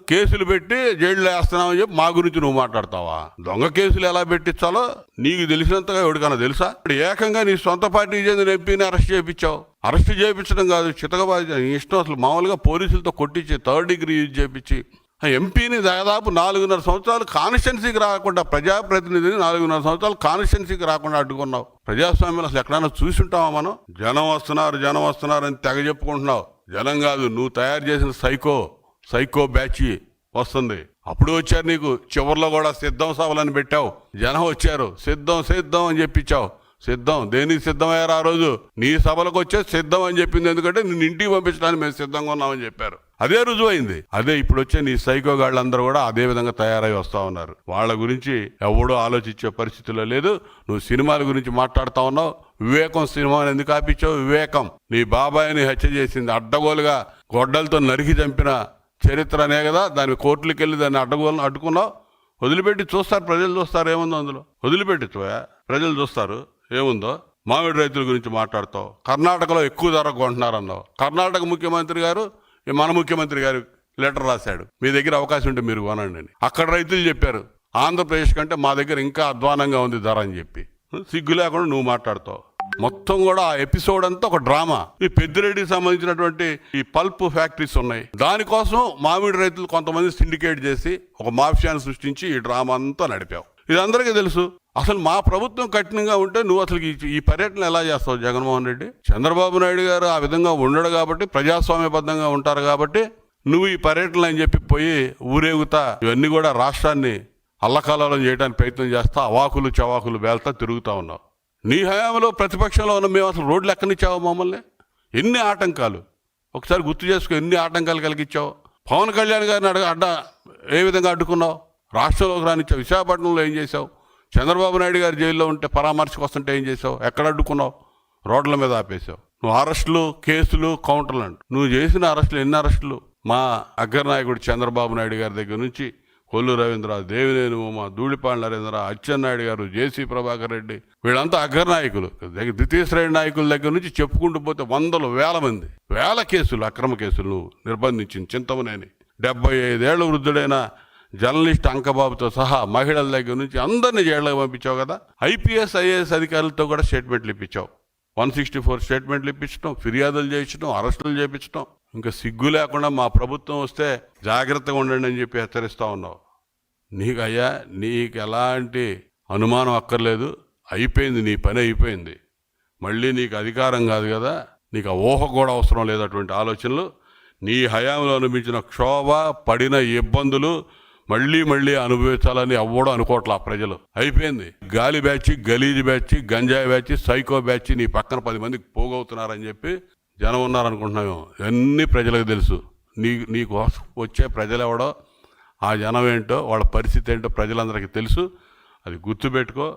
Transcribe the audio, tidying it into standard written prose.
కేసులు పెట్టి జైల్లో వేస్తున్నామని చెప్పి మా గురించి నువ్వు మాట్లాడతావా? దొంగ కేసులు ఎలా పెట్టించాలో నీకు తెలిసినంతగా ఎవరికన్నా తెలుసా? ఏకంగా నీ సొంత పార్టీకి చెందిన ఎంపీని అరెస్ట్ చేయించావు. అరెస్ట్ చేయించడం కాదు, చితకబాది ఇష్టం. అసలు మామూలుగా పోలీసులతో కొట్టించి 3rd డిగ్రీ యూజ్ చేయించి ఆ ఎంపీని దాదాపు 4.5 సంవత్సరాలు కాన్స్టిట్యున్సీకి రాకుండా, ప్రజాప్రతినిధిని 4.5 సంవత్సరాలు కాన్స్టిట్యున్సీకి రాకుండా అడ్డుకున్నావు. ప్రజాస్వామ్యం అసలు ఎక్కడైనా చూసుంటావా మనం? జనం వస్తున్నారు అని తెగ చెప్పుకుంటున్నావు. జనం కాదు, నువ్వు తయారు చేసిన సైకో బ్యాచ్ వస్తుంది. అప్పుడు వచ్చారు, నీకు చివరిలో కూడా సిద్ధం సభలని పెట్టావు. జనం వచ్చారు, సిద్ధం అని చెప్పించావు. సిద్ధం దేనికి సిద్ధమయ్యారు? ఆ రోజు నీ సభలకు వచ్చే సిద్ధం అని చెప్పింది. ఎందుకంటే నిన్ను ఇంటికి పంపించడానికి మేము సిద్ధంగా ఉన్నామని చెప్పారు. అదే రుజువైంది. అదే ఇప్పుడు వచ్చే నీ సైకో గాళ్ళందరూ కూడా అదే విధంగా తయారై వస్తా ఉన్నారు. వాళ్ళ గురించి ఎవడో ఆలోచించే పరిస్థితిలో లేదు. నువ్వు సినిమాల గురించి మాట్లాడుతా ఉన్నావు. వివేకం సినిమాని ఎందుకు ఆపించావు? వివేకం నీ బాబాయిని హత్య చేసింది, అడ్డగోలుగా గొడ్డలతో నరికి చంపిన చరిత్ర అనే కదా. దాని కోర్టులకు వెళ్ళి దాన్ని అడ్డుకున్నావు. వదిలిపెట్టి చూస్తారు, ప్రజలు చూస్తారు ఏముందో అందులో. వదిలిపెట్టి ప్రజలు చూస్తారు ఏముందో. మామిడి రైతుల గురించి మాట్లాడతావు. కర్ణాటకలో ఎక్కువ ధర కొంటున్నారన్నావు. కర్ణాటక ముఖ్యమంత్రి గారు, మన ముఖ్యమంత్రి గారు లెటర్ రాశాడు, మీ దగ్గర అవకాశం ఉంటే మీరు కొనండి అని. అక్కడ రైతులు చెప్పారు, ఆంధ్రప్రదేశ్ కంటే మా దగ్గర ఇంకా అధ్వానంగా ఉంది ధర అని చెప్పి. సిగ్గు లేకుండా నువ్వు మాట్లాడతావు. మొత్తం కూడా ఆ ఎపిసోడ్ అంతా ఒక డ్రామా. ఈ పెద్దిరెడ్డికి సంబంధించినటువంటి ఈ పల్ప్ ఫ్యాక్టరీస్ ఉన్నాయి, దానికోసం మామిడి రైతులు కొంతమంది సిండికేట్ చేసి ఒక మాఫియాను సృష్టించి ఈ డ్రామా అంతా నడిపావు. ఇది అందరికీ తెలుసు. అసలు మా ప్రభుత్వం కఠినంగా ఉంటే నువ్వు అసలు ఈ పర్యటన ఎలా చేస్తావు? జగన్మోహన్ రెడ్డి, చంద్రబాబు నాయుడు గారు ఆ విధంగా ఉండడు కాబట్టి, ప్రజాస్వామ్యబద్ధంగా ఉంటారు కాబట్టి నువ్వు ఈ పర్యటనలు అని చెప్పి పోయి ఊరేగుతా ఇవన్నీ కూడా రాష్ట్రాన్ని అల్లకల్లోలం చేయడానికి ప్రయత్నం చేస్తా, అవాకులు చవాకులు వేల్తా తిరుగుతా ఉన్నావు. నీ హయాంలో ప్రతిపక్షంలో ఉన్న మేము అసలు రోడ్లు ఎక్కనిచ్చావు మమ్మల్ని? ఎన్ని ఆటంకాలు ఒకసారి గుర్తు చేసుకో. ఎన్ని ఆటంకాలు కలిగించావు? పవన్ కళ్యాణ్ గారిని ఏ విధంగా అడ్డుకున్నావు? రాష్ట్రంలోకి రానిచ్చావు. విశాఖపట్నంలో ఏం చేసావు? చంద్రబాబు నాయుడు గారు జైల్లో ఉంటే పరామర్శకు వస్తుంటే ఏం చేసావు? ఎక్కడ అడ్డుకున్నావు? రోడ్ల మీద ఆపేశావు. నువ్వు అరెస్టులు, కేసులు, కౌంటర్లు అంటూ నువ్వు చేసిన అరెస్టులు ఎన్ని అరెస్టులు? మా అగ్రనాయకుడు చంద్రబాబు నాయుడు గారి దగ్గర నుంచి కొల్లు రవీంద్ర, దేవినేని ఉమ, ధూళిపాండి నరేంద్ర, అచ్చెన్నాయుడు గారు, జేసీ ప్రభాకర్ రెడ్డి, వీళ్ళంతా అగ్రనాయకులు. ద్వితీయ శ్రేణి నాయకుల దగ్గర నుంచి చెప్పుకుంటూ పోతే వందలు వేల మంది, వేల కేసులు, అక్రమ కేసులు నువ్వు నిర్బంధించింది. చింతమనేని 75 ఏళ్ల వృద్ధుడైన జర్నలిస్ట్ అంకబాబుతో సహా మహిళల దగ్గర నుంచి అందరినీ జైళ్ళకి పంపించావు కదా. ఐపీఎస్ ఐఏఎస్ అధికారులతో కూడా స్టేట్మెంట్లు ఇప్పించావు. 164 స్టేట్మెంట్లు ఇప్పించడం, ఫిర్యాదులు చేయించడం, అరెస్టులు చేయించడం. ఇంకా సిగ్గు లేకుండా మా ప్రభుత్వం వస్తే జాగ్రత్తగా ఉండండి అని చెప్పి హెచ్చరిస్తూ ఉన్నావు. నీకు ఎలాంటి అనుమానం అక్కర్లేదు. అయిపోయింది, నీ పని అయిపోయింది. మళ్ళీ నీకు అధికారం కాదు కదా, నీకు ఆ ఊహ కూడా అవసరం లేదు. అటువంటి ఆలోచనలు నీ హయాంలో అనిపించిన క్షోభ, పడిన ఇబ్బందులు మళ్ళీ అనుభవించాలని ఎవ్వడూ అనుకోవట్లా ప్రజలు. అయిపోయింది. గాలి బ్యాచ్, గలీజ్ బ్యాచ్, గంజాయి బ్యాచ్, సైకో బ్యాచ్ నీ పక్కన 10 మందికి పోగవుతున్నారని చెప్పి జనం ఉన్నారనుకుంటున్నాము. అన్నీ ప్రజలకు తెలుసు. నీకు వచ్చే ప్రజలు ఎవడో, ఆ జనం ఏంటో, వాళ్ళ పరిస్థితి ఏంటో ప్రజలందరికీ తెలుసు. అది గుర్తుపెట్టుకో.